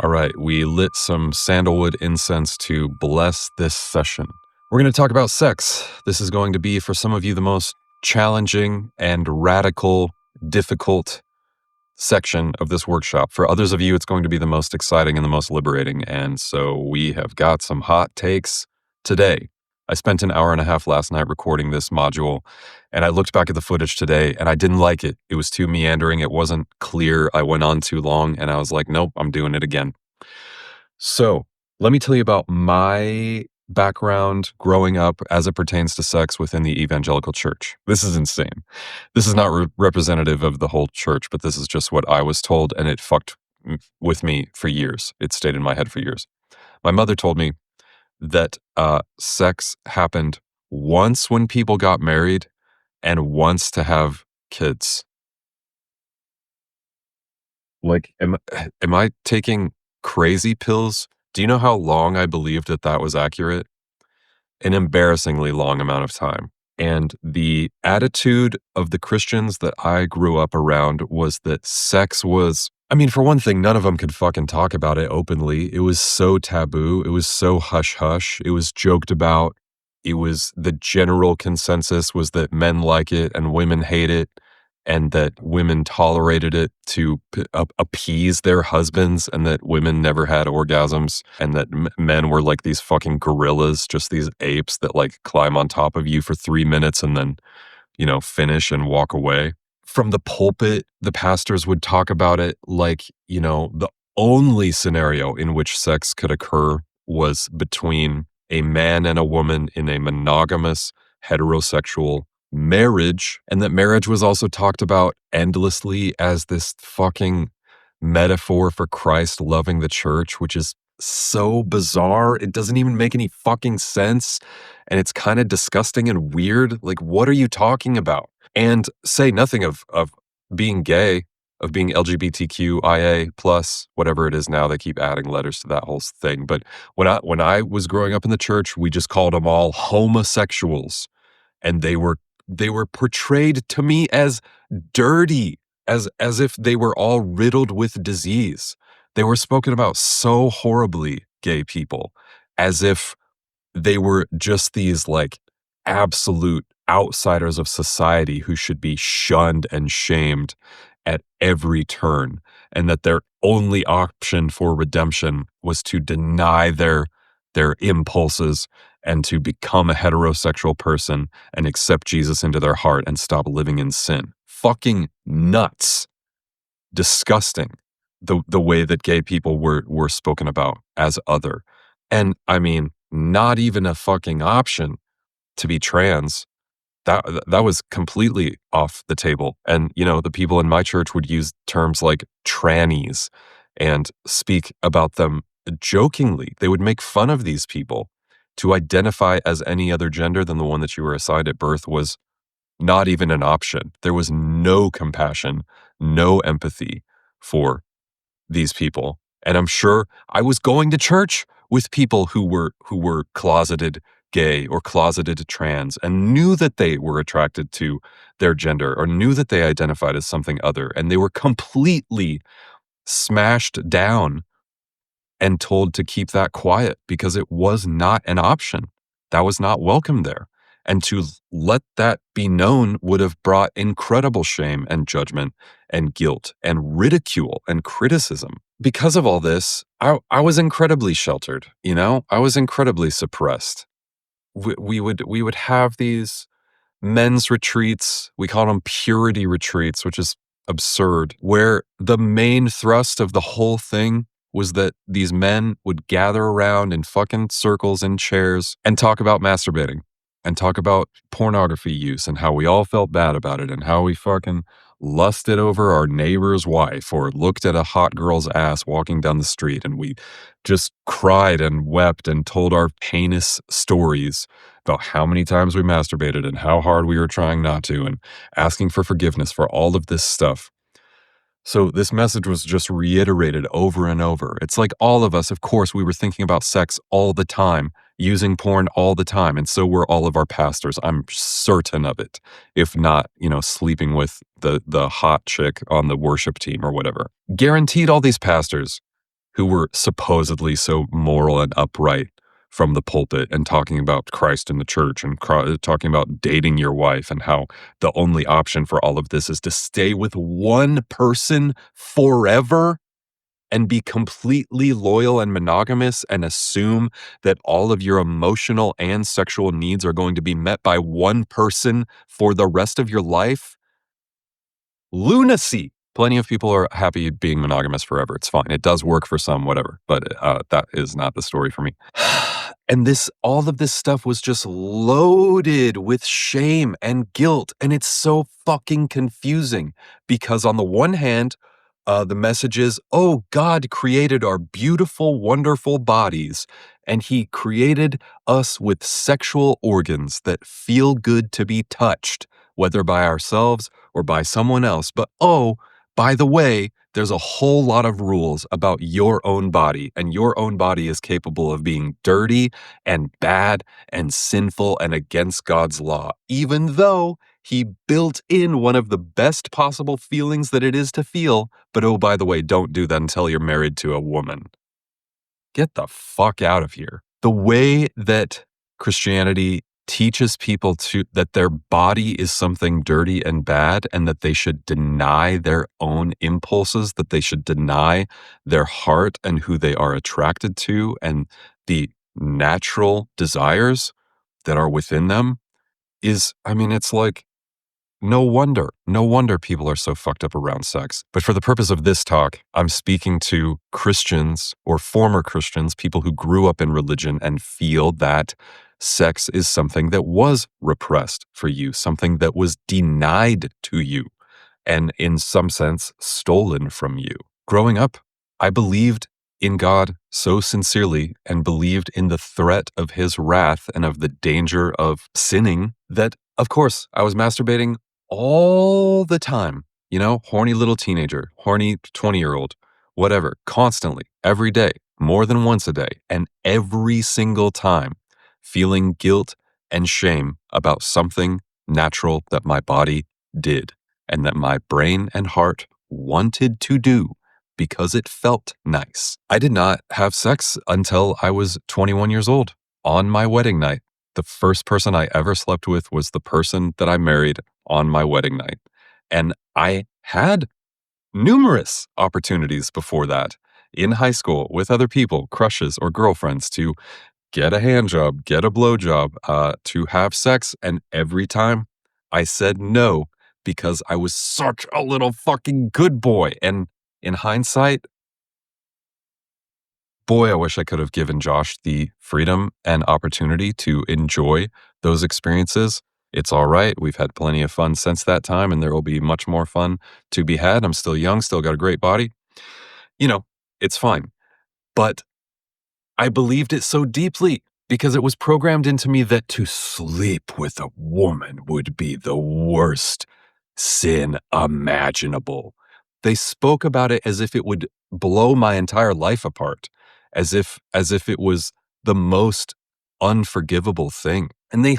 All right, we lit some sandalwood incense to bless this session. We're going to talk about sex. This is going to be, for some of you, the most challenging and radical, difficult section of this workshop. For others of you, it's going to be the most exciting and the most liberating. And so we have got some hot takes today. I spent an hour and a half last night recording this module, and I looked back at the footage today, and I didn't like it. It was too meandering. It wasn't clear. I went on too long, and I was like, nope, I'm doing it again. So let me tell you about my background growing up as it pertains to sex within the evangelical church. This is insane. This is not representative of the whole church, but this is just what I was told, and it fucked with me for years. It stayed in my head for years. My mother told me that sex happened once when people got married and once to have kids. Like, am I taking crazy pills? Do you know how long I believed that that was accurate? An embarrassingly long amount of time. And the attitude of the Christians that I grew up around was that sex was, I mean, for one thing, none of them could fucking talk about it openly. It was so taboo. It was so hush-hush. It was joked about. It was, the general consensus was that men like it and women hate it, and that women tolerated it to appease their husbands, and that women never had orgasms, and that men were like these fucking gorillas, just these apes that like climb on top of you for 3 minutes and then, finish and walk away. From the pulpit, the pastors would talk about it like, the only scenario in which sex could occur was between a man and a woman in a monogamous, heterosexual marriage, and that marriage was also talked about endlessly as this fucking metaphor for Christ loving the church, which is so bizarre. It doesn't even make any fucking sense, and it's kind of disgusting and weird. Like, what are you talking about? And say nothing of being gay, of being LGBTQIA plus, whatever it is now. They keep adding letters to that whole thing. But when I was growing up in the church, we just called them all homosexuals, and they were portrayed to me as dirty, as if they were all riddled with disease. They were spoken about so horribly, gay people, as if they were just these like absolute outsiders of society who should be shunned and shamed at every turn, and that their only option for redemption was to deny their impulses and to become a heterosexual person and accept Jesus into their heart and stop living in sin. Fucking nuts. Disgusting. The way that gay people were spoken about as other. And I mean, not even a fucking option to be trans. That was completely off the table. And, the people in my church would use terms like trannies and speak about them jokingly. They would make fun of these people. To identify as any other gender than the one that you were assigned at birth was not even an option. There was no compassion, no empathy for these people. And I'm sure I was going to church with people who were closeted gay or closeted trans and knew that they were attracted to their gender or knew that they identified as something other, and they were completely smashed down and told to keep that quiet because it was not an option. That was not welcome there. And to let that be known would have brought incredible shame and judgment and guilt and ridicule and criticism. Because of all this, I was incredibly sheltered, I was incredibly suppressed. We would have these men's retreats. We call them purity retreats, which is absurd, where the main thrust of the whole thing was that these men would gather around in fucking circles in chairs and talk about masturbating and talk about pornography use and how we all felt bad about it and how we fucking lusted over our neighbor's wife or looked at a hot girl's ass walking down the street, and we just cried and wept and told our heinous stories about how many times we masturbated and how hard we were trying not to, and asking for forgiveness for all of this stuff. So this message was just reiterated over and over. It's like all of us, of course, we were thinking about sex all the time, using porn all the time, and so were all of our pastors. I'm certain of it. If not, sleeping with the hot chick on the worship team or whatever. Guaranteed all these pastors who were supposedly so moral and upright from the pulpit and talking about Christ in the church and talking about dating your wife and how the only option for all of this is to stay with one person forever and be completely loyal and monogamous and assume that all of your emotional and sexual needs are going to be met by one person for the rest of your life. Lunacy. Plenty of people are happy being monogamous forever. It's fine. It does work for some, whatever. But that is not the story for me. And all of this stuff was just loaded with shame and guilt. And it's so fucking confusing because on the one hand, the message is, oh, God created our beautiful, wonderful bodies, and he created us with sexual organs that feel good to be touched, whether by ourselves or by someone else. But oh, by the way, there's a whole lot of rules about your own body, and your own body is capable of being dirty and bad and sinful and against God's law, even though he built in one of the best possible feelings that it is to feel. But oh, by the way, don't do that until you're married to a woman. Get the fuck out of here. The way that Christianity teaches people that their body is something dirty and bad and that they should deny their own impulses, that they should deny their heart and who they are attracted to and the natural desires that are within them it's like, no wonder people are so fucked up around sex. But for the purpose of this talk, I'm speaking to Christians or former Christians, people who grew up in religion and feel that sex is something that was repressed for you, something that was denied to you, and in some sense, stolen from you. Growing up, I believed in God so sincerely and believed in the threat of his wrath and of the danger of sinning that, of course, I was masturbating all the time. Horny little teenager, horny 20-year-old, whatever, constantly, every day, more than once a day, and every single time feeling guilt and shame about something natural that my body did and that my brain and heart wanted to do because it felt nice. I did not have sex until I was 21 years old on my wedding night. The first person I ever slept with was the person that I married on my wedding night. And I had numerous opportunities before that in high school with other people, crushes or girlfriends, to get a hand job, get a blow job, to have sex. And every time I said no because I was such a little fucking good boy. And in hindsight, boy, I wish I could have given Josh the freedom and opportunity to enjoy those experiences. It's all right. We've had plenty of fun since that time, and there will be much more fun to be had. I'm still young, still got a great body. It's fine. But I believed it so deeply because it was programmed into me that to sleep with a woman would be the worst sin imaginable. They spoke about it as if it would blow my entire life apart, as if it was the most unforgivable thing. And they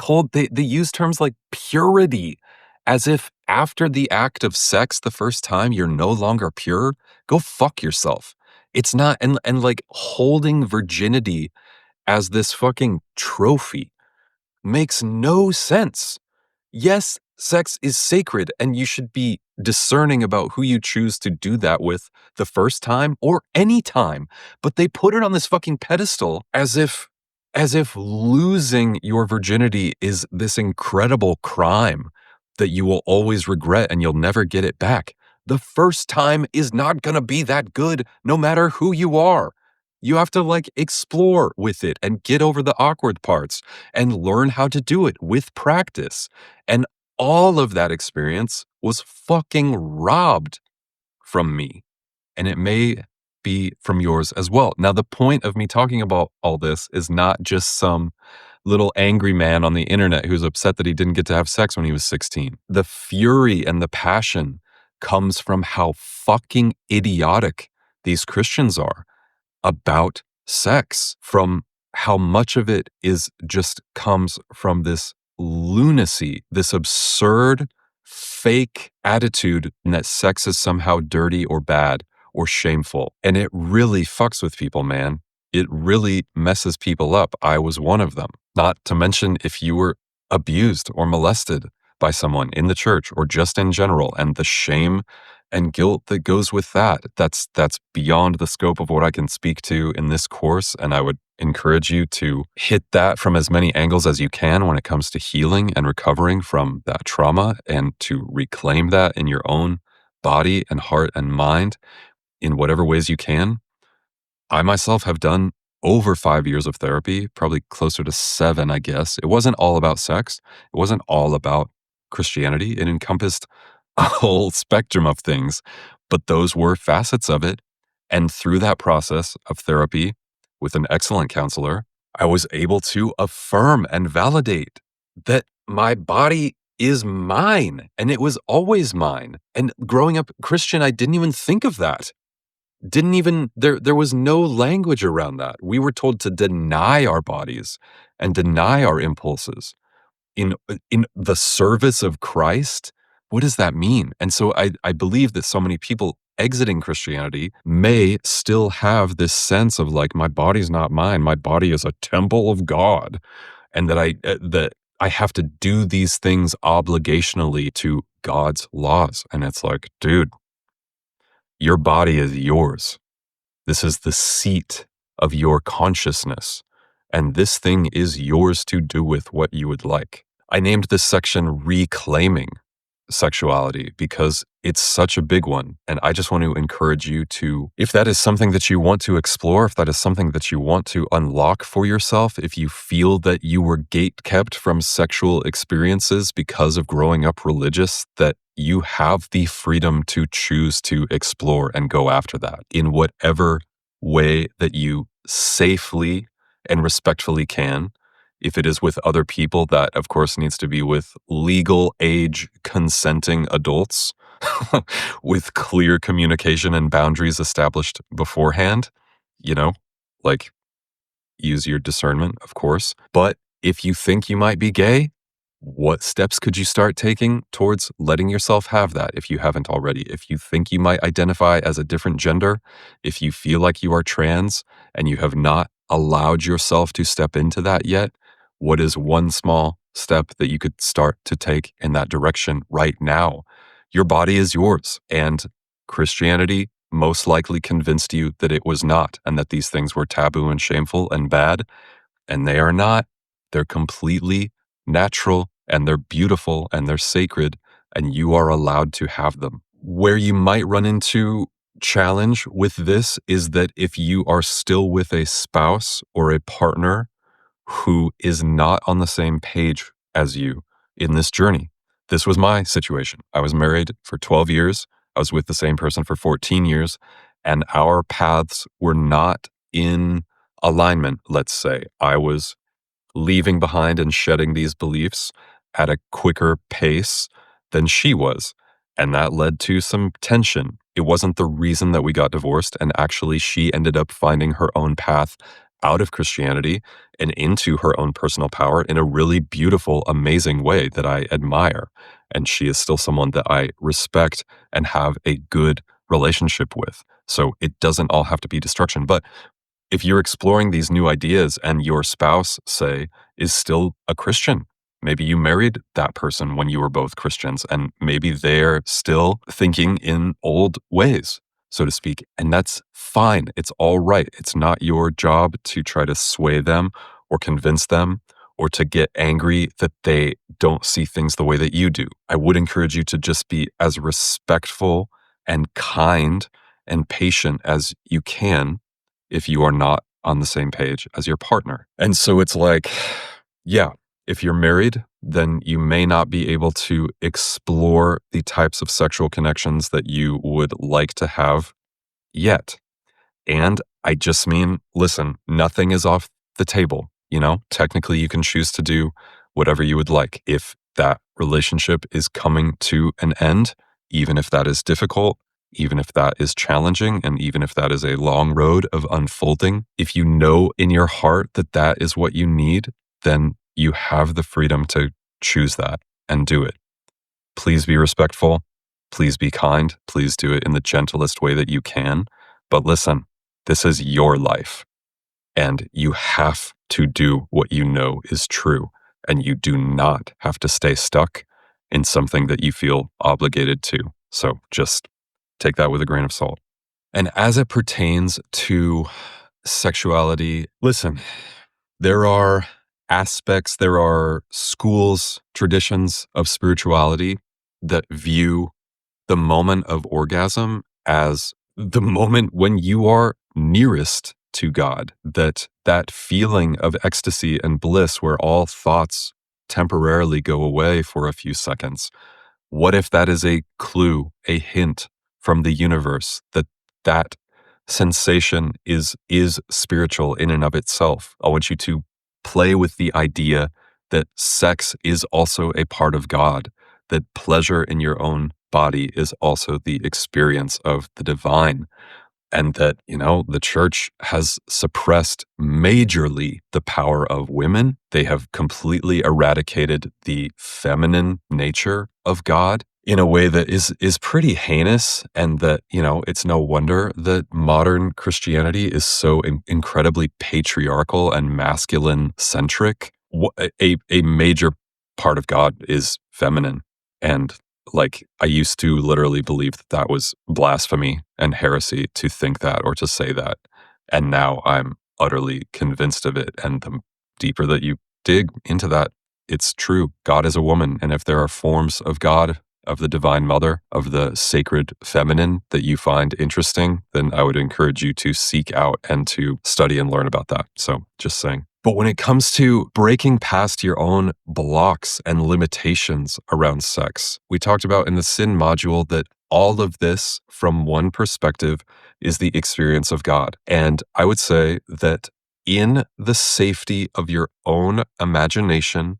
use terms like purity, as if after the act of sex the first time you're no longer pure. Go fuck yourself. It's not, and like holding virginity as this fucking trophy makes no sense. Yes, sex is sacred and you should be discerning about who you choose to do that with the first time or any time, but they put it on this fucking pedestal as if losing your virginity is this incredible crime that you will always regret and you'll never get it back. The first time is not going to be that good no matter who you are. You have to explore with it and get over the awkward parts and learn how to do it with practice. And all of that experience was fucking robbed from me. And it may be from yours as well. Now, the point of me talking about all this is not just some little angry man on the internet who's upset that he didn't get to have sex when he was 16. The fury and the passion comes from how fucking idiotic these Christians are about sex, from how much of it comes from this lunacy, this absurd, fake attitude that sex is somehow dirty or bad, or shameful. And it really fucks with people, man. It really messes people up. I was one of them. Not to mention if you were abused or molested by someone in the church or just in general, and the shame and guilt that goes with that. That's beyond the scope of what I can speak to in this course, and I would encourage you to hit that from as many angles as you can when it comes to healing and recovering from that trauma, and to reclaim that in your own body and heart and mind in whatever ways you can. I myself have done over 5 years of therapy, probably closer to 7, I guess. It wasn't all about sex. It wasn't all about Christianity. It encompassed a whole spectrum of things, but those were facets of it. And through that process of therapy with an excellent counselor, I was able to affirm and validate that my body is mine, and it was always mine. And growing up Christian, I didn't even think of that. Didn't even there was no language around that. We were told to deny our bodies and deny our impulses in the service of Christ. What does that mean? And so I believe that so many people exiting Christianity may still have this sense of like, my body's not mine. My body is a temple of God, and that I have to do these things obligationally to God's laws. And it's like, dude, your body is yours. This is the seat of your consciousness, and this thing is yours to do with what you would like. I named this section Reclaiming Sexuality because it's such a big one, and I just want to encourage you to, if that is something that you want to explore, if that is something that you want to unlock for yourself, if you feel that you were gate-kept from sexual experiences because of growing up religious, that you have the freedom to choose to explore and go after that in whatever way that you safely and respectfully can. If it is with other people, that of course needs to be with legal age consenting adults with clear communication and boundaries established beforehand, you know, like use your discernment, of course. But if you think you might be gay, what steps could you start taking towards letting yourself have that if you haven't already? If you think you might identify as a different gender, if you feel like you are trans and you have not allowed yourself to step into that yet, what is one small step that you could start to take in that direction right now? Your body is yours, and Christianity most likely convinced you that it was not, and that these things were taboo and shameful and bad, and they are not. They're completely natural, and they're beautiful, and they're sacred, and you are allowed to have them. Where you might run into challenge with this is that if you are still with a spouse or a partner who is not on the same page as you in this journey. This was my situation. I was married for 12 years. I was with the same person for 14 years, and our paths were not in alignment, let's say. I was leaving behind and shedding these beliefs at a quicker pace than she was. And that led to some tension. It wasn't the reason that we got divorced. And actually, she ended up finding her own path out of Christianity and into her own personal power in a really beautiful, amazing way that I admire. And she is still someone that I respect and have a good relationship with. So it doesn't all have to be destruction. But if you're exploring these new ideas and your spouse, say, is still a Christian, maybe you married that person when you were both Christians, and maybe they're still thinking in old ways, so to speak. And that's fine. It's all right. It's not your job to try to sway them or convince them or to get angry that they don't see things the way that you do. I would encourage you to just be as respectful and kind and patient as you can if you are not on the same page as your partner. And so it's like, yeah, if you're married, then you may not be able to explore the types of sexual connections that you would like to have yet. And I just mean, listen, nothing is off the table. You know, technically you can choose to do whatever you would like. If that relationship is coming to an end, even if that is difficult, even if that is challenging, and even if that is a long road of unfolding, if you know in your heart that that is what you need, then you have the freedom to choose that and do it. Please be respectful. Please be kind. Please do it in the gentlest way that you can. But listen, this is your life, and you have to do what you know is true. And you do not have to stay stuck in something that you feel obligated to. So just take that with a grain of salt. And as it pertains to sexuality, listen, there are aspects, there are schools, traditions of spirituality that view the moment of orgasm as the moment when you are nearest to God, that feeling of ecstasy and bliss where all thoughts temporarily go away for a few seconds. What if that is a clue, a hint from the universe that that sensation is spiritual in and of itself? I want you to play with the idea that sex is also a part of God, that pleasure in your own body is also the experience of the divine, and that, the church has suppressed majorly the power of women. They have completely eradicated the feminine nature of God in a way that is pretty heinous, and that, it's no wonder that modern Christianity is so incredibly patriarchal and masculine centric. A major part of God is feminine, and like, I used to literally believe that that was blasphemy and heresy to think that or to say that. And now I'm utterly convinced of it. And the deeper that you dig into that, it's true. God is a woman. And if there are forms of God, of the Divine Mother, of the sacred feminine that you find interesting, then I would encourage you to seek out and to study and learn about that. So just saying. But when it comes to breaking past your own blocks and limitations around sex, we talked about in the sin module that all of this, from one perspective, is the experience of God. And I would say that in the safety of your own imagination,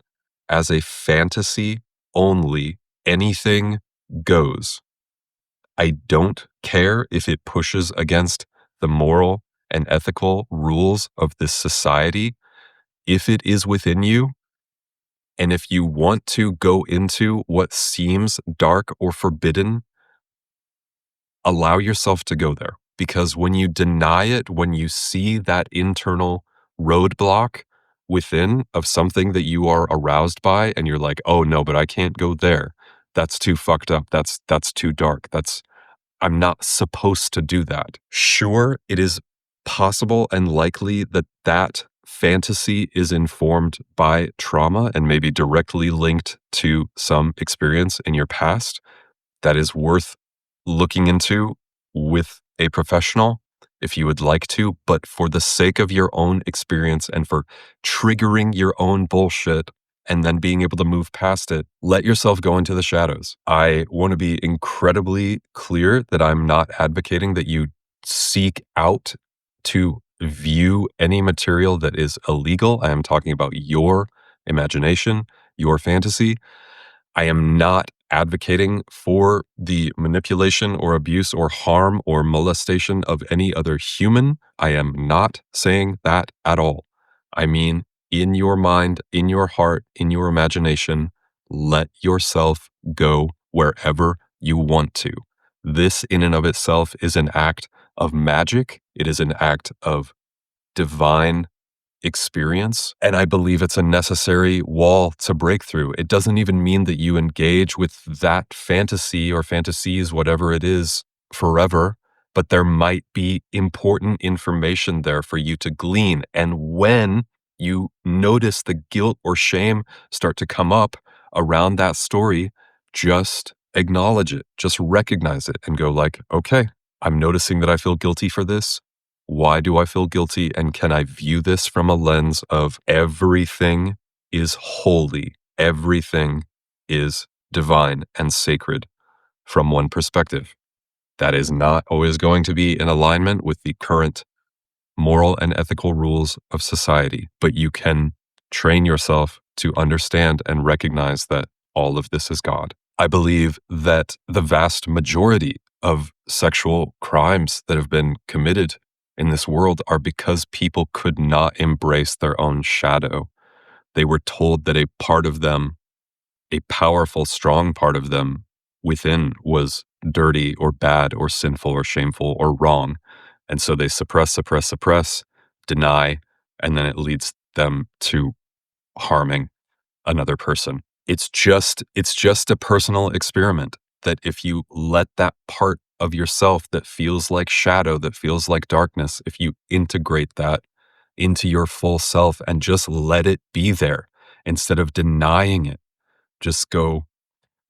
as a fantasy only, anything goes. I don't care if it pushes against the moral and ethical rules of this society. If it is within you, and if you want to go into what seems dark or forbidden, allow yourself to go there. Because when you deny it, when you see that internal roadblock within of something that you are aroused by, and you're like, oh no, but I can't go there. That's too fucked up. That's too dark. I'm not supposed to do that. Sure, it is possible and likely that that fantasy is informed by trauma and maybe directly linked to some experience in your past that is worth looking into with a professional if you would like to. But for the sake of your own experience and for triggering your own bullshit and then being able to move past it, let yourself go into the shadows. I want to be incredibly clear that I'm not advocating that you seek out to view any material that is illegal. I am talking about your imagination, your fantasy. I am not advocating for the manipulation or abuse or harm or molestation of any other human. I am not saying that at all. I mean, in your mind, in your heart, in your imagination, let yourself go wherever you want to. This in and of itself is an act of magic. It is an act of divine experience. And I believe it's a necessary wall to break through. It doesn't even mean that you engage with that fantasy or fantasies, whatever it is, forever, but there might be important information there for you to glean. And when you notice the guilt or shame start to come up around that story, just acknowledge it, just recognize it and go like, okay, I'm noticing that I feel guilty for this. Why do I feel guilty? And can I view this from a lens of everything is holy, everything is divine and sacred from one perspective? That is not always going to be in alignment with the current moral and ethical rules of society, but you can train yourself to understand and recognize that all of this is God. I believe that the vast majority of sexual crimes that have been committed in this world are because people could not embrace their own shadow. They were told that a part of them, a powerful, strong part of them, within was dirty or bad or sinful or shameful or wrong. And so they suppress, deny, and then it leads them to harming another person. It's just a personal experiment that if you let that part of yourself that feels like shadow, that feels like darkness, if you integrate that into your full self and just let it be there instead of denying it, just go,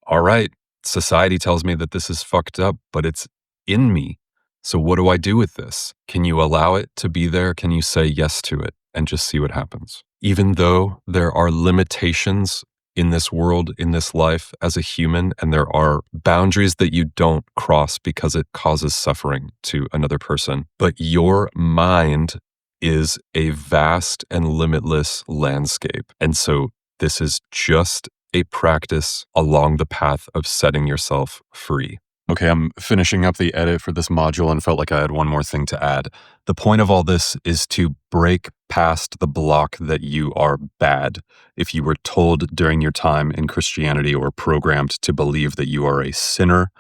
all right, society tells me that this is fucked up, but it's in me. So what do I do with this? Can you allow it to be there? Can you say yes to it and just see what happens? Even though there are limitations in this world, in this life as a human, and there are boundaries that you don't cross because it causes suffering to another person, but your mind is a vast and limitless landscape. And so this is just a practice along the path of setting yourself free. Okay, I'm finishing up the edit for this module and felt like I had one more thing to add. The point of all this is to break past the block that you are bad. If you were told during your time in Christianity or programmed to believe that you are a sinner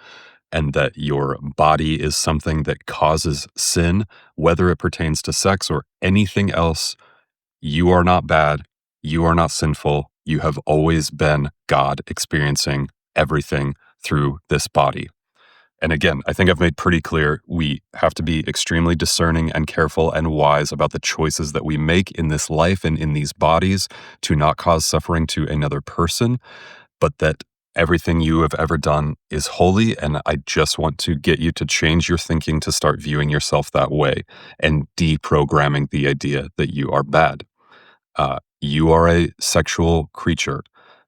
and that your body is something that causes sin, whether it pertains to sex or anything else, you are not bad. You are not sinful. You have always been God experiencing everything through this body. And again, I think I've made pretty clear we have to be extremely discerning and careful and wise about the choices that we make in this life and in these bodies to not cause suffering to another person, but that everything you have ever done is holy. And I just want to get you to change your thinking to start viewing yourself that way and deprogramming the idea that you are bad. You are a sexual creature.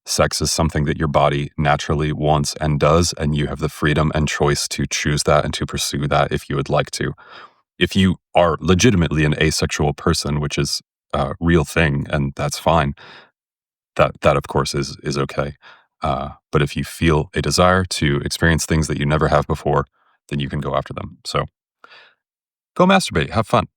Sex is something that your body naturally wants and does, and you have the freedom and choice to choose that and to pursue that if you would like to. If you are legitimately an asexual person, which is a real thing, and that's fine, that of course is okay. But if you feel a desire to experience things that you never have before, then you can go after them. So go masturbate, have fun.